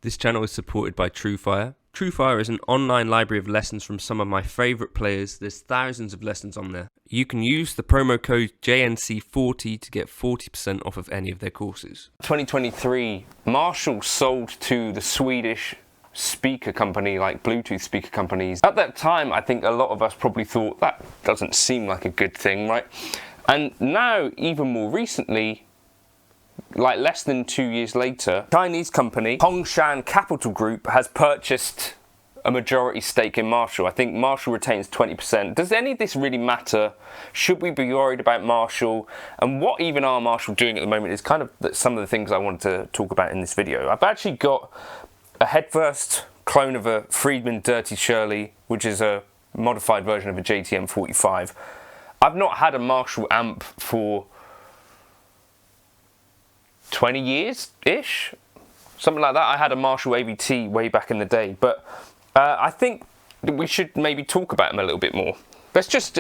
This channel is supported by Truefire. Truefire is an online library of lessons from some of my favourite players. There's thousands of lessons on there. You can use the promo code JNC40 to get 40% off of any of their courses. 2023, Marshall sold to the Swedish speaker company, like Bluetooth speaker companies. At that time, I think a lot of us probably thought that doesn't seem like a good thing, right? And now, even more recently, like less than 2 years later, Chinese company Hongshan Capital Group has purchased a majority stake in Marshall. I think Marshall retains 20%. Does any of this really matter? Should we be worried about Marshall? And what even are Marshall doing at the moment is kind of some of the things I wanted to talk about in this video. I've actually got a Headfirst clone of a Friedman Dirty Shirley, which is a modified version of a JTM 45. I've not had a Marshall amp for 20 years-ish, something like that. I had a Marshall AVT way back in the day, but I think we should maybe talk about them a little bit more. Let's just...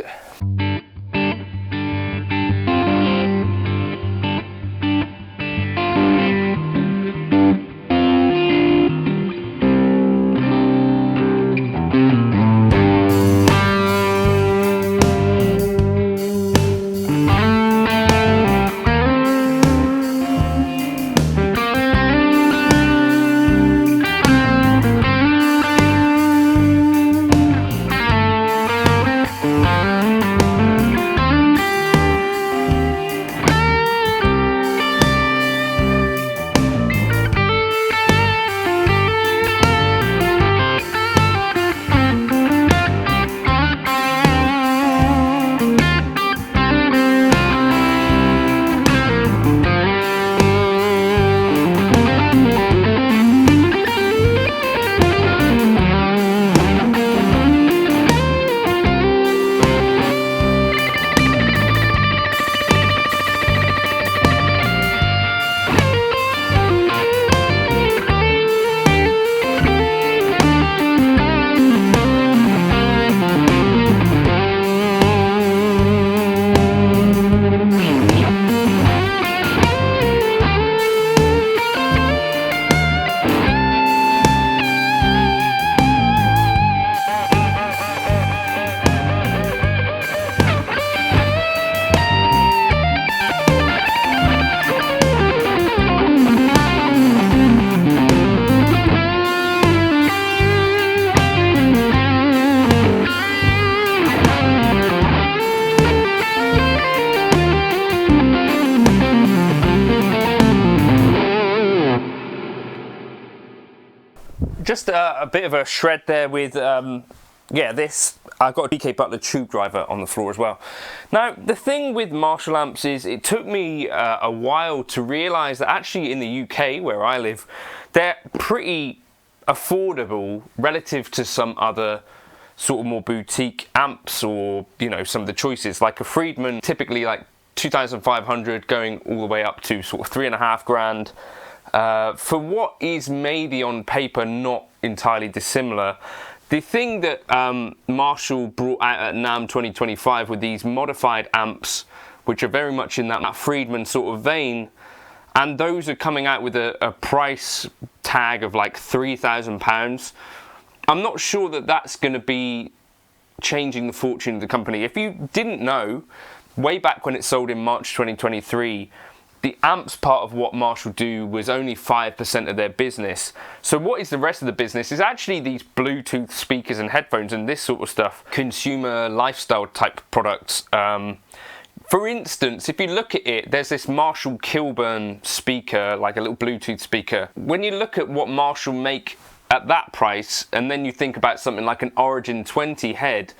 Just a bit of a shred there with, this. I've got a DK Butler tube driver on the floor as well. Now, the thing with Marshall amps is it took me a while to realise that actually in the UK, where I live, they're pretty affordable relative to some other sort of more boutique amps, or, you know, some of the choices. Like a Friedman, typically like 2,500 going all the way up to sort of 3.5 grand. For what is maybe on paper not entirely dissimilar. The thing that Marshall brought out at NAMM 2025 with these modified amps, which are very much in that Friedman sort of vein, and those are coming out with a price tag of like £3,000. I'm not sure that that's going to be changing the fortune of the company. If you didn't know, way back when it sold in March 2023, the amps part of what Marshall do was only 5% of their business. So what is the rest of the business is actually these Bluetooth speakers and headphones and this sort of stuff, consumer lifestyle type products. For instance, if you look at it, there's this Marshall Kilburn speaker, like a little Bluetooth speaker. When you look at what Marshall make at that price, and then you think about something like an Origin 20 head,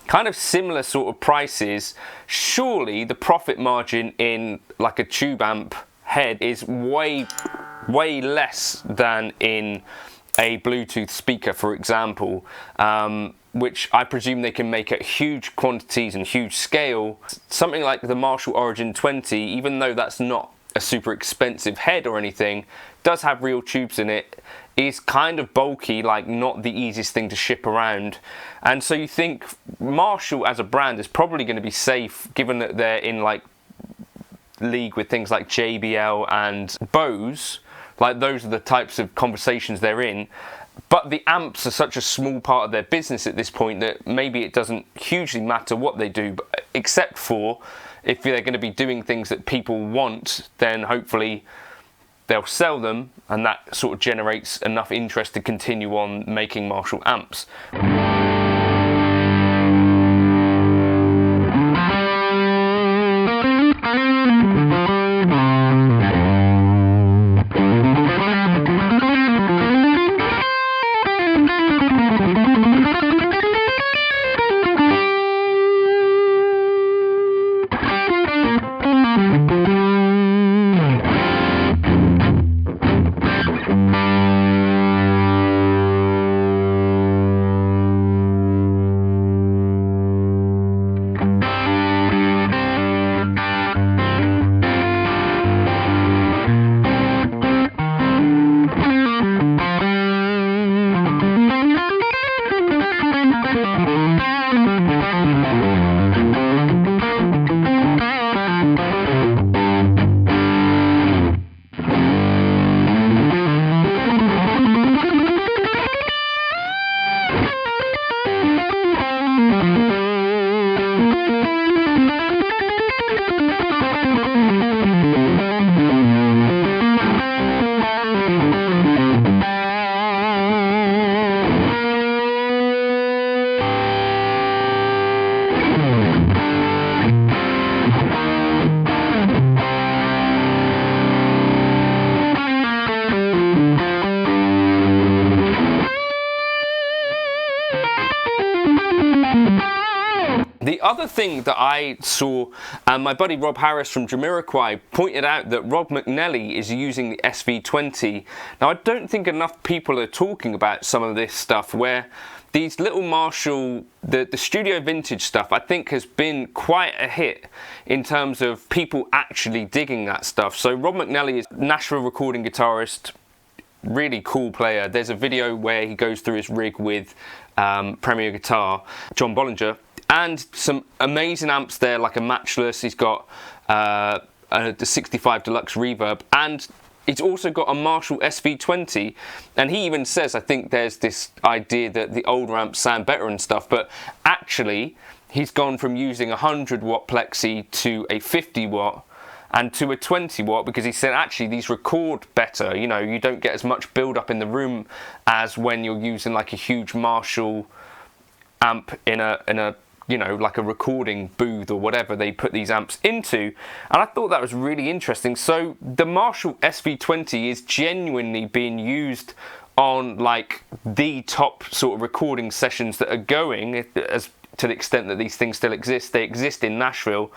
kind of similar sort of prices, surely the profit margin in like a tube amp head is way less than in a Bluetooth speaker, for example, which I presume they can make at huge quantities and huge scale. Something like the Marshall Origin 20, even though that's not a super expensive head or anything, does have real tubes in it, is kind of bulky, like not the easiest thing to ship around. And so you think Marshall as a brand is probably going to be safe, given that they're in like league with things like JBL and Bose, Like, those are the types of conversations they're in. But the amps are such a small part of their business at this point that maybe it doesn't hugely matter what they do, except for if they're going to be doing things that people want, then hopefully they'll sell them, and that sort of generates enough interest to continue on making Marshall amps. The other thing that I saw, my buddy Rob Harris from Jamiroquai pointed out that Rob McNally is using the SV20. Now, I don't think enough people are talking about some of this stuff, where these little Marshall, the studio vintage stuff, I think has been quite a hit in terms of people actually digging that stuff. So Rob McNally is a Nashville recording guitarist, really cool player. There's a video where he goes through his rig with Premier Guitar, John Bollinger, and some amazing amps there, like a Matchless. He's got the 65 Deluxe Reverb, and he's also got a Marshall SV20. And he even says, I think there's this idea that the older amps sound better and stuff, but actually he's gone from using a 100 watt plexi to a 50 watt and to a 20 watt, because he said actually these record better. You know, you don't get as much build up in the room as when you're using like a huge Marshall amp in a you know, like a recording booth or whatever they put these amps into. And I thought that was really interesting. So the Marshall SV20 is genuinely being used on like the top sort of recording sessions that are going, as to the extent that these things still exist. They exist in Nashville.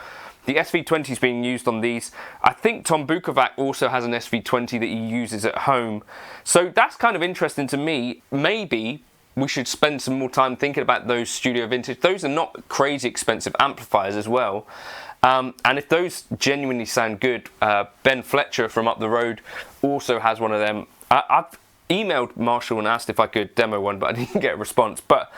The SV20 is being used on these. I think Tom Bukovac also has an SV20 that he uses at home. So that's kind of interesting to me. Maybe we should spend some more time thinking about those studio vintage. Those are not crazy expensive amplifiers as well. And if those genuinely sound good, Ben Fletcher from up the road also has one of them. I've emailed Marshall and asked if I could demo one, but I didn't get a response. But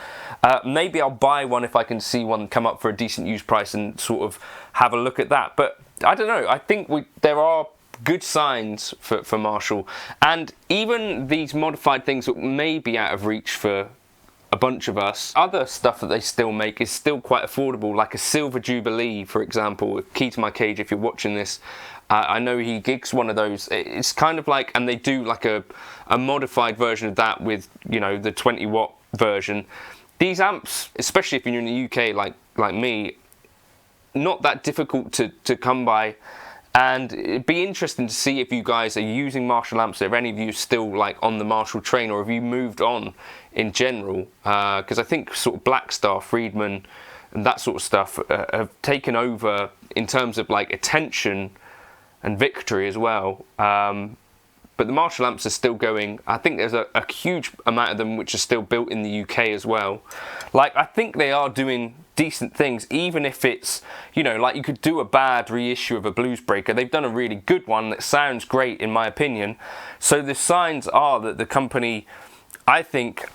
maybe I'll buy one if I can see one come up for a decent used price and sort of have a look at that. But I don't know, I think there are good signs for Marshall, and even these modified things that may be out of reach for a bunch of us, other stuff that they still make is still quite affordable, like a Silver Jubilee, for example. Key to My Cage, if you're watching this, I know he gigs one of those. It's kind of like, and they do like a modified version of that with, you know, the 20 watt version. These amps, especially if you're in the UK like me, not that difficult to come by. And it'd be interesting to see if you guys are using Marshall amps, if any of you still like on the Marshall train, or have you moved on in general? Because I think sort of Blackstar, Friedman, and that sort of stuff have taken over in terms of like attention and victory as well. But the Marshall amps are still going. I think there's a huge amount of them which are still built in the UK as well. Like, I think they are doing decent things, even if it's, you know, like you could do a bad reissue of a Blues Breaker. They've done a really good one that sounds great in my opinion. So the signs are that the company, I think,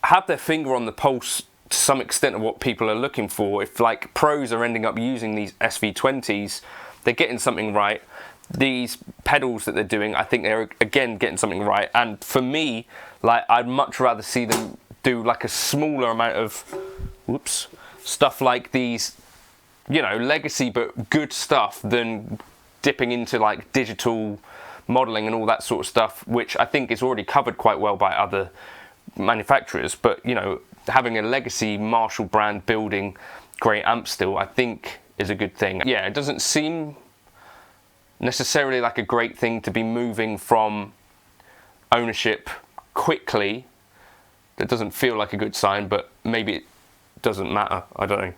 have their finger on the pulse to some extent of what people are looking for. If like pros are ending up using these SV20s, they're getting something right. these pedals that they're doing, I think they're again getting something right. And for me, like, I'd much rather see them do like a smaller amount of stuff like these, you know, legacy but good stuff, than dipping into like digital modeling and all that sort of stuff, which I think is already covered quite well by other manufacturers. But, you know, having a legacy Marshall brand building great amps still, I think is a good thing. Yeah, it doesn't seem necessarily like a great thing to be moving from ownership quickly. That doesn't feel like a good sign, but maybe it doesn't matter, I don't know.